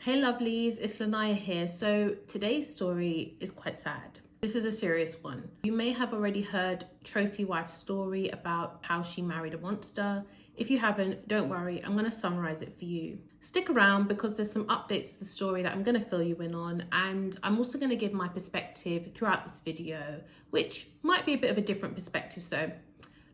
Hey lovelies, it's Lanaiya here. So today's story is quite sad. This is a serious one. You may have already heard Trophy Wife's story about how she married a monster. If you haven't, don't worry, I'm going to summarize it for you. Stick around because there's some updates to the story that I'm going to fill you in on, and I'm also going to give my perspective throughout this video, which might be a bit of a different perspective, so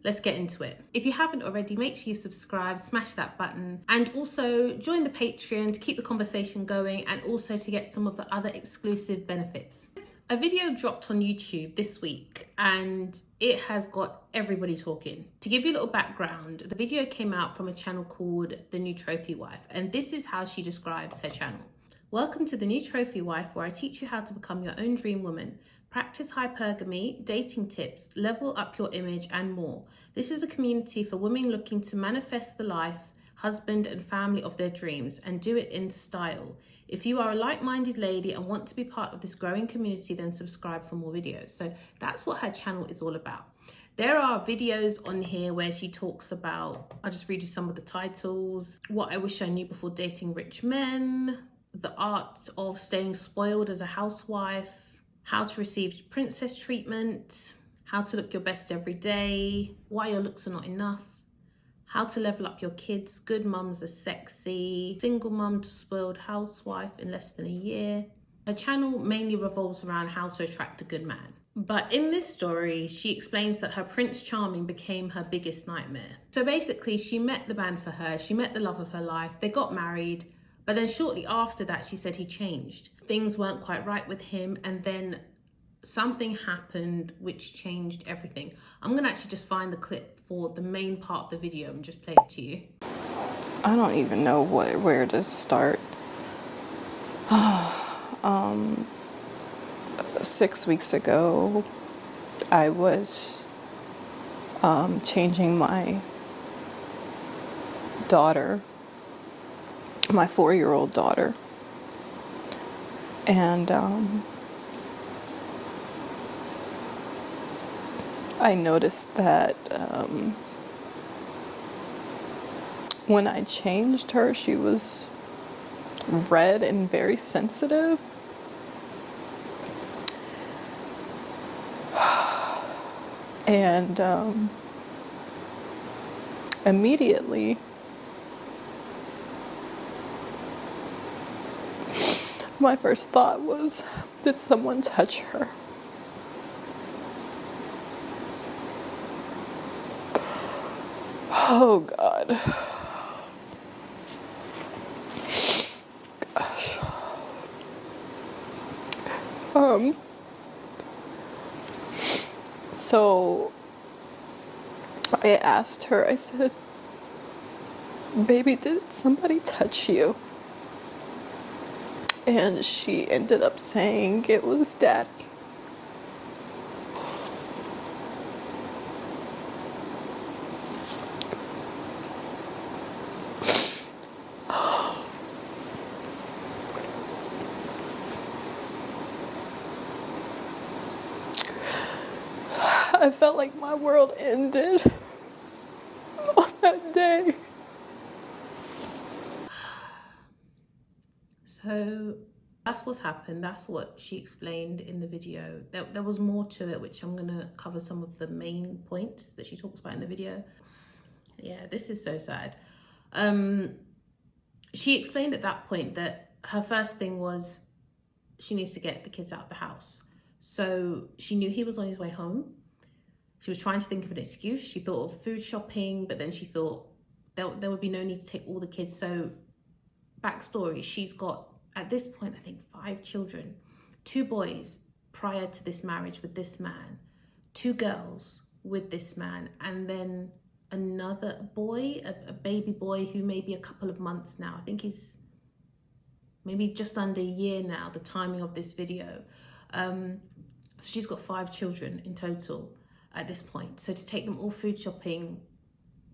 let's get into it. If you haven't already, make sure you subscribe, smash that button, and also join the Patreon to keep the conversation going and also to get some of the other exclusive benefits. A video dropped on YouTube this week and it has got everybody talking. To give you a little background, the video came out from a channel called The New Trophy Wife, and this is how she describes her channel. Welcome to The New Trophy Wife, where I teach you how to become your own dream woman, practice hypergamy, dating tips, level up your image, and more. This is a community for women looking to manifest the life, husband, and family of their dreams and do it in style. If you are a like-minded lady and want to be part of this growing community, then subscribe for more videos. So that's what her channel is all about. There are videos on here where she talks about, I'll just read you some of the titles: What I Wish I Knew Before Dating Rich Men, The Art of Staying Spoiled as a Housewife, How to Receive Princess Treatment, How to Look Your Best Every Day, Why Your Looks Are Not Enough, How to Level Up Your Kids, Good Mums Are Sexy, Single Mum to Spoiled Housewife in Less Than a Year. Her channel mainly revolves around how to attract a good man. But in this story, she explains that her Prince Charming became her biggest nightmare. So basically, she met the man for her, she met the love of her life, they got married, but then shortly after that, she said he changed. Things weren't quite right with him, and then something happened which changed everything. I'm gonna actually just find the clip for the main part of the video and just play it to you. I don't even know where to start. 6 weeks ago, I was changing my daughter, my 4-year-old daughter, and I noticed that when I changed her, she was red and very sensitive. And immediately, my first thought was, did someone touch her? Oh God. Gosh. So I asked her, I said, baby, did somebody touch you? And she ended up saying it was daddy. I felt like my world ended on that day. So that's what's happened. That's what she explained in the video. There was more to it, which I'm gonna cover some of the main points that she talks about in the video. Yeah, this is so sad. She explained at that point that her first thing was she needs to get the kids out of the house. So she knew he was on his way home. She was trying to think of an excuse. She thought of food shopping, but then she thought there would be no need to take all the kids. So backstory, she's got, at this point, I think 5 children, 2 boys prior to this marriage with this man, 2 girls with this man, and then another boy, a baby boy who may be a couple of months now. I think he's maybe just under a year now, the timing of this video. So she's got 5 children in total at this point. So to take them all food shopping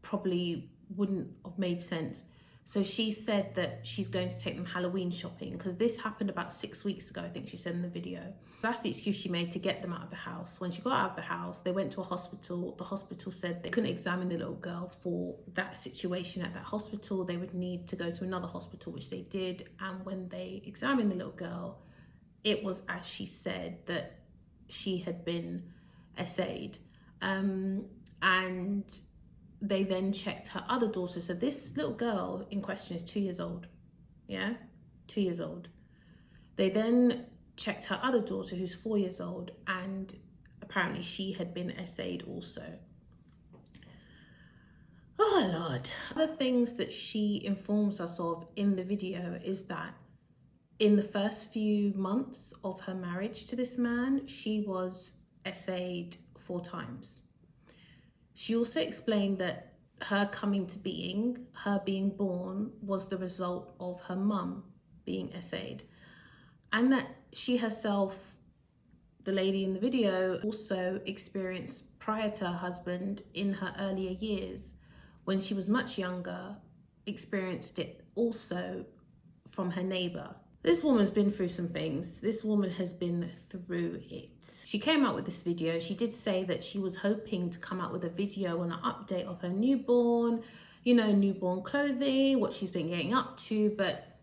probably wouldn't have made sense. So she said that she's going to take them Halloween shopping because this happened about 6 weeks ago, I think she said in the video. That's the excuse she made to get them out of the house. When she got out of the house, they went to a hospital. The hospital said they couldn't examine the little girl for that situation at that hospital. They would need to go to another hospital, which they did. And when they examined the little girl, it was, as she said, that she had been essayed. And they then checked her other daughter. So this little girl in question is 2 years old. Yeah, 2 years old. They then checked her other daughter, who's 4 years old, and apparently she had been essayed also. Oh Lord. Other things that she informs us of in the video is that in the first few months of her marriage to this man, she was essayed 4 times. She also explained that her coming to being, her being born, was the result of her mum being essayed. And that she herself, the lady in the video, also experienced prior to her husband in her earlier years, when she was much younger, experienced it also from her neighbour. This woman's been through some things. This woman has been through it. She came out with this video. She did say that she was hoping to come out with a video on an update of her newborn, you know, newborn clothing, what she's been getting up to, but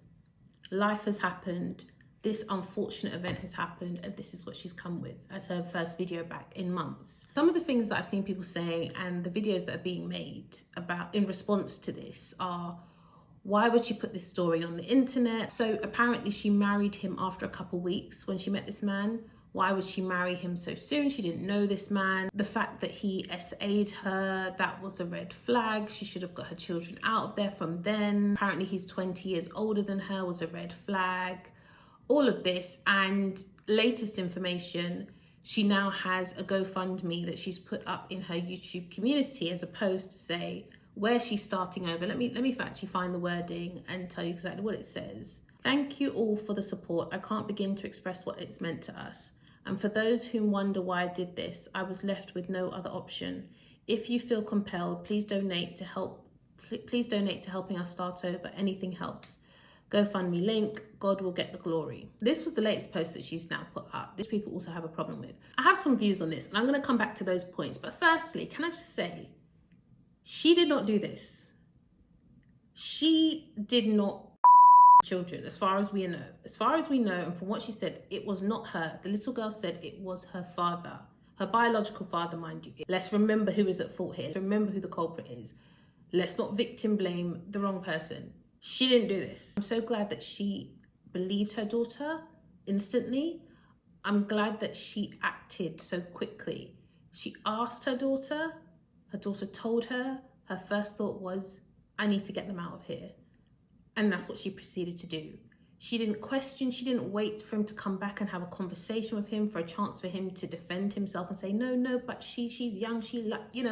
life has happened. This unfortunate event has happened, and this is what she's come with as her first video back in months. Some of the things that I've seen people saying and the videos that are being made about in response to this are, why would she put this story on the internet? So apparently she married him after a couple weeks when she met this man. Why would she marry him so soon? She didn't know this man. The fact that he SA'd her, that was a red flag. She should have got her children out of there from then. Apparently he's 20 years older than her, was a red flag. All of this, and latest information, she now has a GoFundMe that she's put up in her YouTube community as opposed to say where she's starting over. Let me actually find the wording and tell you exactly what it says. Thank you all for the support. I can't begin to express what it's meant to us. And for those who wonder why I did this, I was left with no other option. If you feel compelled, please donate to help. Please donate to helping us start over. Anything helps. GoFundMe link. God will get the glory. This was the latest post that she's now put up. This people also have a problem with. I have some views on this, and I'm going to come back to those points. But firstly, can I just say, she did not do this. She did not children, as far as we know. As far as we know, and from what she said, it was not her. The little girl said it was her father. Her biological father, mind you. Let's remember who is at fault here. Remember who the culprit is. Let's not victim blame the wrong person. She didn't do this. I'm so glad that she believed her daughter instantly. I'm glad that she acted so quickly. She asked her daughter told her, her first thought was, I need to get them out of here. And that's what she proceeded to do. She didn't question, she didn't wait for him to come back and have a conversation with him, for a chance for him to defend himself and say, no, but she's young,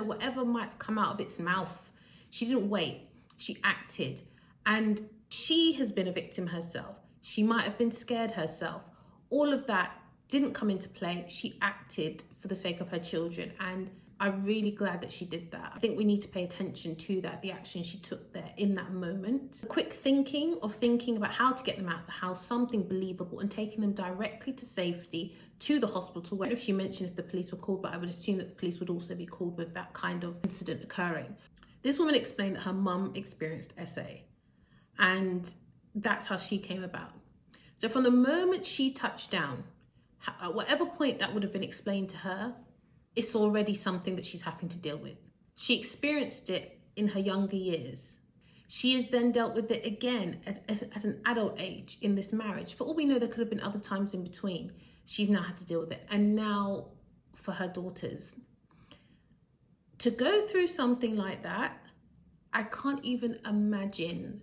whatever might come out of its mouth. She didn't wait, she acted. And she has been a victim herself. She might have been scared herself. All of that didn't come into play. She acted for the sake of her children. And I'm really glad that she did that. I think we need to pay attention to that, the action she took there in that moment. Quick thinking about how to get them out of the house, something believable, and taking them directly to safety, to the hospital. I don't know if she mentioned if the police were called, but I would assume that the police would also be called with that kind of incident occurring. This woman explained that her mum experienced SA, and that's how she came about. So from the moment she touched down, at whatever point that would have been explained to her, it's already something that she's having to deal with. She experienced it in her younger years. She has then dealt with it again at an adult age in this marriage. For all we know, there could have been other times in between. She's now had to deal with it. And now for her daughters. To go through something like that, I can't even imagine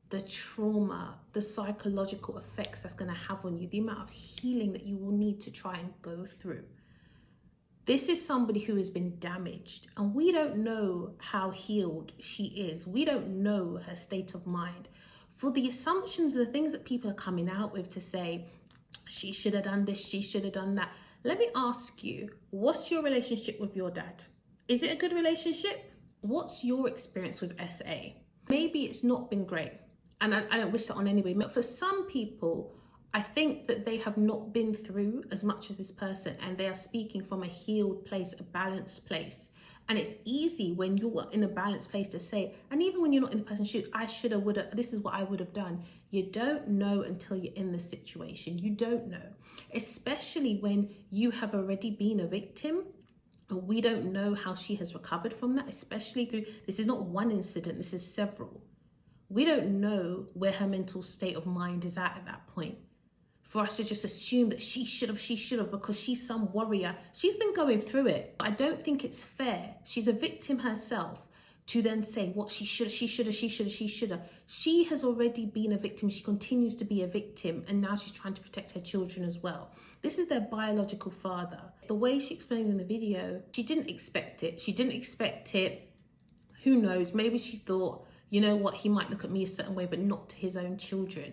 the trauma, the psychological effects that's going to have on you, the amount of healing that you will need to try and go through. This is somebody who has been damaged, and we don't know how healed she is. We don't know her state of mind. For the assumptions, the things that people are coming out with to say, she should have done this, she should have done that. Let me ask you, what's your relationship with your dad? Is it a good relationship? What's your experience with SA? Maybe it's not been great, and I don't wish that on anybody, but for some people, I think that they have not been through as much as this person, and they are speaking from a healed place, a balanced place. And it's easy when you're in a balanced place to say, and even when you're not in the person's shoes, I shoulda, woulda, this is what I would have done. You don't know until you're in the situation. You don't know, especially when you have already been a victim. We don't know how she has recovered from that, especially through, this is not one incident, this is several. We don't know where her mental state of mind is at that point. For us to just assume that she should have, because she's some warrior. She's been going through it. I don't think it's fair. She's a victim herself to then say what she should have. She has already been a victim. She continues to be a victim, and now she's trying to protect her children as well. This is their biological father. The way she explains in the video, she didn't expect it. Who knows? Maybe she thought, you know what, he might look at me a certain way, but not to his own children.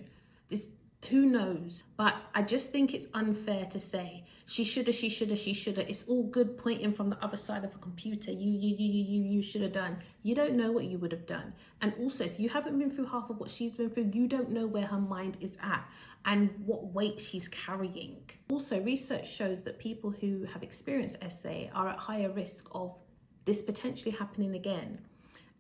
Who knows? But I just think it's unfair to say she shoulda. It's all good pointing from the other side of the computer. You should have done. You don't know what you would have done. And also, if you haven't been through half of what she's been through, you don't know where her mind is at and what weight she's carrying. Also, research shows that people who have experienced SA are at higher risk of this potentially happening again.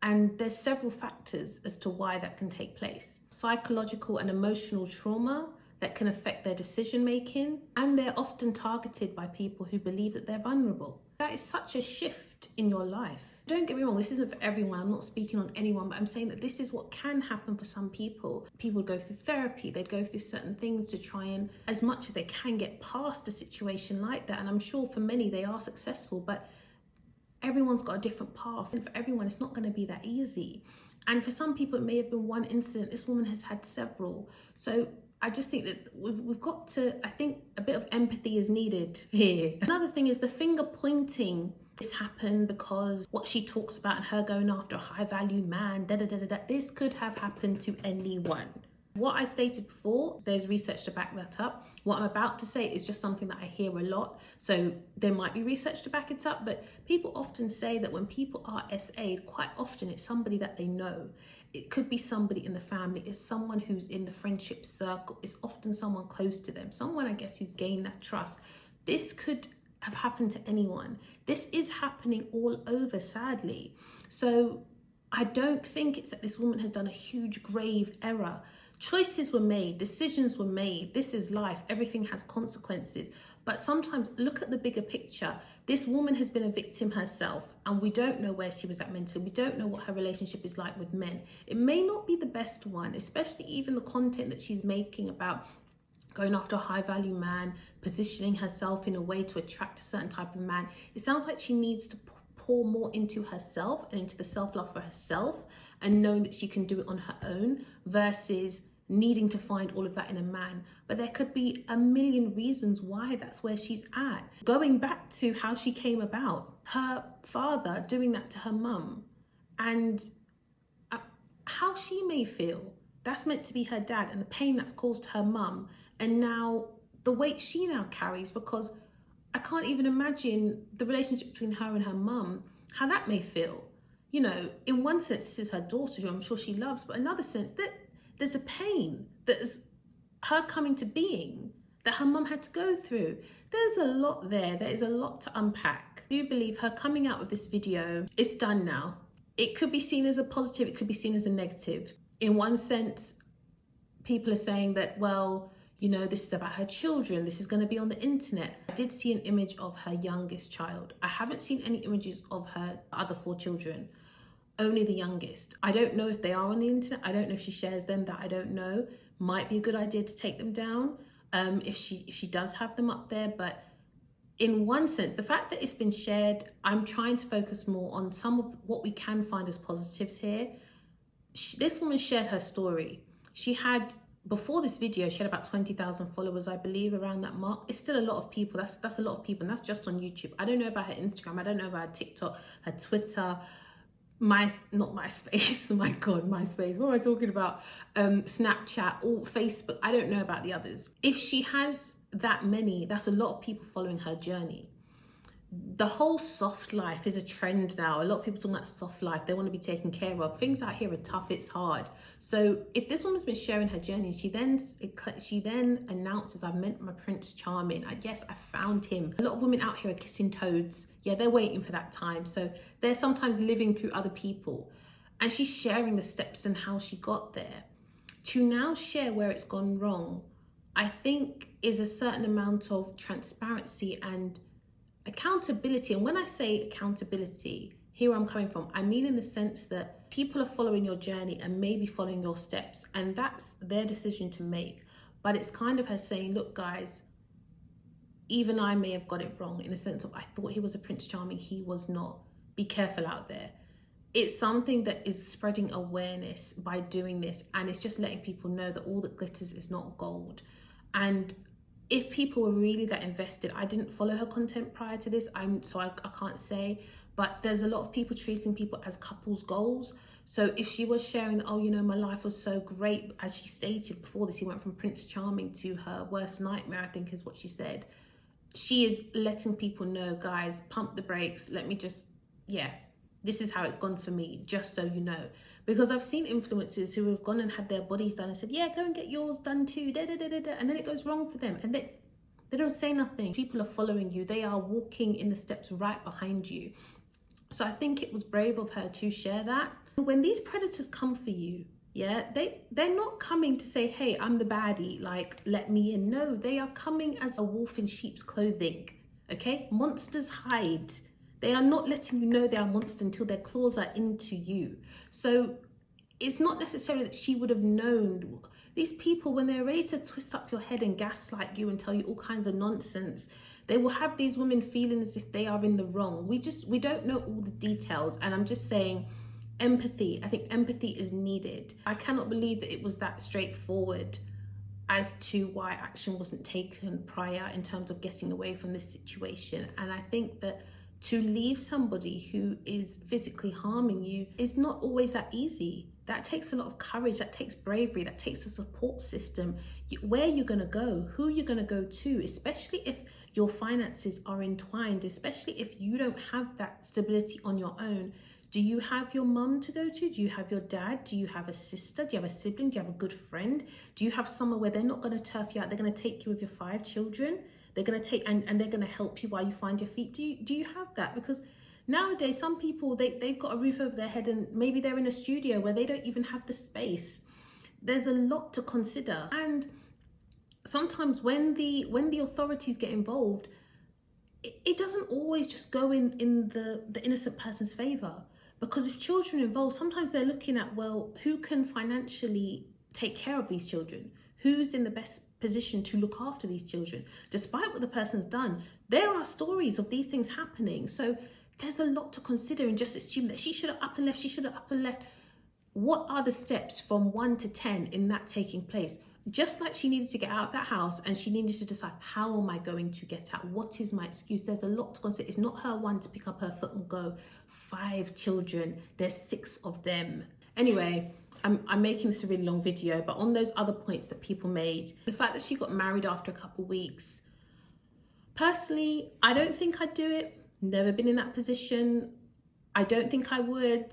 And there's several factors as to why that can take place. Psychological and emotional trauma that can affect their decision making, and they're often targeted by people who believe that they're vulnerable. That is such a shift in your life. Don't get me wrong, this isn't for everyone. I'm not speaking on anyone, but I'm saying that this is what can happen for some people. People would go through therapy, they'd go through certain things to try and, as much as they can, get past a situation like that. And I'm sure for many they are successful, but everyone's got a different path, and for everyone it's not going to be that easy. And for some people it may have been one incident. This woman has had several. So I just think that we've got to, I think a bit of empathy is needed here. Another thing is the finger pointing. This happened because what she talks about and her going after a high value man, this could have happened to anyone. What I stated before, there's research to back that up. What I'm about to say is just something that I hear a lot. So there might be research to back it up, but people often say that when people are SA'd, quite often it's somebody that they know. It could be somebody in the family, it's someone who's in the friendship circle, it's often someone close to them, someone I guess who's gained that trust. This could have happened to anyone. This is happening all over, sadly. So I don't think it's that this woman has done a huge grave error. Choices were made, decisions were made. This is life, everything has consequences. But sometimes look at the bigger picture. This woman has been a victim herself, and we don't know where she was at mentally. We don't know what her relationship is like with men. It may not be the best one, especially even the content that she's making about going after a high value man, positioning herself in a way to attract a certain type of man. It sounds like she needs to pour more into herself and into the self-love for herself, and knowing that she can do it on her own versus needing to find all of that in a man. But there could be a million reasons why that's where she's at. Going back to how she came about, her father doing that to her mum, and how she may feel. That's meant to be her dad, and the pain that's caused her mum, and now the weight she now carries, because I can't even imagine the relationship between her and her mum, how that may feel. You know, in one sense, this is her daughter who I'm sure she loves, but in another sense, that there's a pain that is her coming to being that her mum had to go through. There's a lot there. There is a lot to unpack. I do believe her coming out with this video, it's done now. It could be seen as a positive, it could be seen as a negative. In one sense, people are saying that, well, you know, this is about her children. This is going to be on the internet. I did see an image of her youngest child. I haven't seen any images of her other 4 children. Only the youngest. I don't know if they are on the internet. I don't know if she shares them. That I don't know. Might be a good idea to take them down if she does have them up there. But in one sense, the fact that it's been shared, I'm trying to focus more on some of what we can find as positives here. This woman shared her story. She had, before this video, she had about 20,000 followers, I believe, around that mark. It's still a lot of people. That's a lot of people, and that's just on YouTube. I don't know about her Instagram. I don't know about her TikTok, her Twitter, not MySpace. My God, MySpace. What am I talking about? Snapchat or Facebook. I don't know about the others. If she has that many, that's a lot of people following her journey. the whole soft life is a trend now. A lot of people talking about soft life. They want to be taken care of. Things out here are tough. It's hard. So if this woman's been sharing her journey, she then announces, "I met my Prince Charming. Yes, I found him." A lot of women out here are kissing toads. Yeah, they're waiting for that time. So they're sometimes living through other people. And she's sharing the steps and how she got there. To now share where it's gone wrong, I think is a certain amount of transparency and accountability. And when I say accountability, here I'm coming from, I mean in the sense that people are following your journey and maybe following your steps, and that's their decision to make. But it's kind of her saying, look guys, even I may have got it wrong, in the sense of I thought he was a Prince Charming, he was not. Be careful out there. It's something that is spreading awareness by doing this, and it's just letting people know that all that glitters is not gold. And if people were really that invested, I didn't follow her content prior to this, so I can't say, but there's a lot of people treating people as couples goals. So if she was sharing, oh, you know, my life was so great, as she stated before this, he went from Prince Charming to her worst nightmare, I think is what she said. She is letting people know, guys, pump the brakes. Let me just, yeah, this is how it's gone for me, just so you know. Because I've seen influencers who have gone and had their bodies done and said, yeah, go and get yours done too, and then it goes wrong for them. And they don't say nothing. People are following you. They are walking in the steps right behind you. So I think it was brave of her to share that. When these predators come for you, yeah, they're not coming to say, hey, I'm the baddie, like, let me in. No, they are coming as a wolf in sheep's clothing, okay? Monsters hide. They are not letting you know they are monsters until their claws are into you. So it's not necessarily that she would have known. These people, when they're ready to twist up your head and gaslight you and tell you all kinds of nonsense, they will have these women feeling as if they are in the wrong. We don't know all the details. And I'm just saying, empathy. I think empathy is needed. I cannot believe that it was that straightforward as to why action wasn't taken prior in terms of getting away from this situation. And I think that to leave somebody who is physically harming you is not always that easy. That takes a lot of courage, that takes bravery, that takes a support system. Where you're gonna go, who you're gonna go to, especially if your finances are entwined, especially if you don't have that stability on your own. Do you have your mum to go to? Do you have your dad? Do you have a sister? Do you have a sibling? Do you have a good friend? Do you have somewhere where they're not gonna turf you out? They're gonna take you with your 5 children. They're going to take and they're going to help you while you find your feet. Do you have that? Because nowadays some people, they've got a roof over their head and maybe they're in a studio where they don't even have the space. There's a lot to consider. And sometimes when the authorities get involved, it doesn't always just go in the innocent person's favor. Because if children are involved, sometimes they're looking at, well, who can financially take care of these children? Who's in the best position to look after these children? Despite what the person's done, there are stories of these things happening. So there's a lot to consider, and just assume that she should have up and left, she should have up and left. What are the steps from 1 to 10 in that taking place? Just like she needed to get out of that house and she needed to decide, how am I going to get out? What is my excuse? There's a lot to consider. It's not her one to pick up her foot and go. 5 children, there's 6 of them. Anyway, I'm making this a really long video, but on those other points that people made, the fact that she got married after a couple of weeks, personally, I don't think I'd do it. Never been in that position. I don't think I would.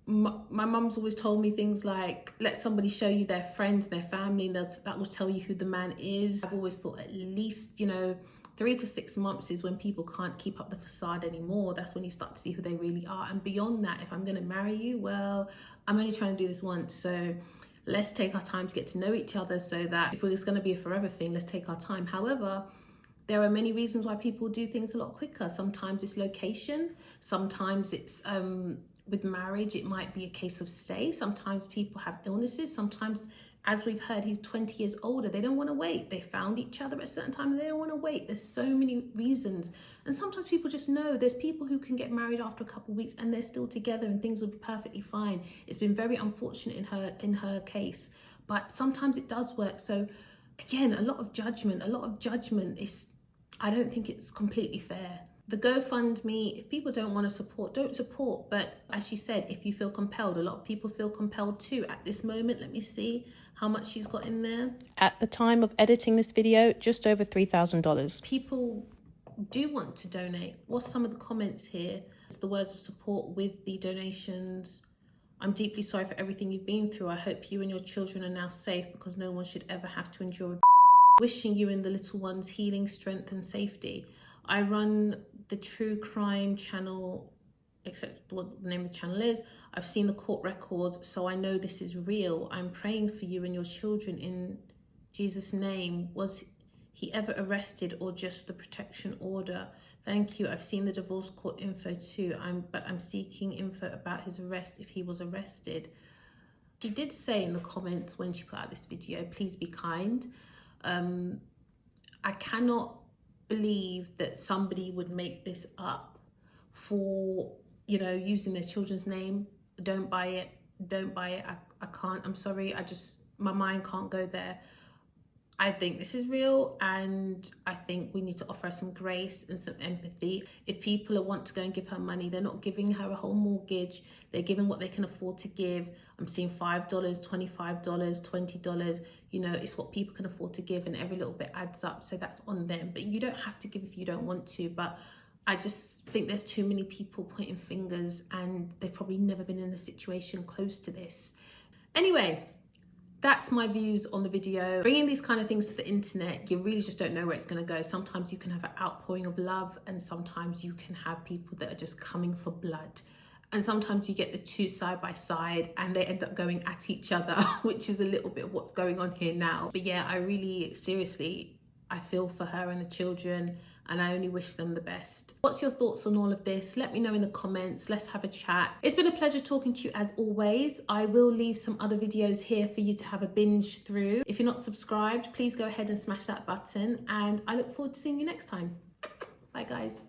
My mum's always told me things like, let somebody show you their friends, their family, and that will tell you who the man is. I've always thought at least, 3 to 6 months is when people can't keep up the facade anymore. That's when you start to see who they really are. And beyond that, if I'm going to marry you, well, I'm only trying to do this once. So let's take our time to get to know each other, so that if it's going to be a forever thing, let's take our time. However, there are many reasons why people do things a lot quicker. Sometimes it's location. Sometimes it's with marriage, it might be a case of stay. Sometimes people have illnesses. Sometimes, as we've heard, he's 20 years older. They don't want to wait. They found each other at a certain time and they don't want to wait. There's so many reasons. And sometimes people just know. There's people who can get married after a couple of weeks and they're still together and things will be perfectly fine. It's been very unfortunate in her case, but sometimes it does work. So again, a lot of judgment is, I don't think it's completely fair. The GoFundMe, if people don't want to support, don't support. But as she said, if you feel compelled, a lot of people feel compelled too. At this moment, let me see how much she's got in there. At the time of editing this video, just over $3,000. People do want to donate, what's some of the comments here? It's the words of support with the donations. I'm deeply sorry for everything you've been through. I hope you and your children are now safe, because no one should ever have to endure. Wishing you and the little ones healing, strength and safety. I run the true crime channel, except what the name of the channel is. I've seen the court records, so I know this is real. I'm praying for you and your children in Jesus' name. Was he ever arrested or just the protection order? Thank you. I've seen the divorce court info too. But I'm seeking info about his arrest, if he was arrested. She did say in the comments when she put out this video, please be kind. I cannot believe that somebody would make this up for, you know, using their children's name. Don't buy it. Don't buy it. I can't. I'm sorry. My mind can't go there. I think this is real, and I think we need to offer her some grace and some empathy. If people want to go and give her money, they're not giving her a whole mortgage. They're giving what they can afford to give. I'm seeing $5, $25, $20. You know, it's what people can afford to give, and every little bit adds up. So that's on them. But you don't have to give if you don't want to. But I just think there's too many people pointing fingers, and they've probably never been in a situation close to this. Anyway, that's my views on the video. Bringing these kind of things to the internet, you really just don't know where it's going to go. Sometimes you can have an outpouring of love, and sometimes you can have people that are just coming for blood. And sometimes you get the two side by side and they end up going at each other, which is a little bit of what's going on here now. But yeah, I really, seriously, I feel for her and the children, and I only wish them the best. What's your thoughts on all of this? Let me know in the comments. Let's have a chat. It's been a pleasure talking to you as always. I will leave some other videos here for you to have a binge through. If you're not subscribed, please go ahead and smash that button, and I look forward to seeing you next time. Bye guys.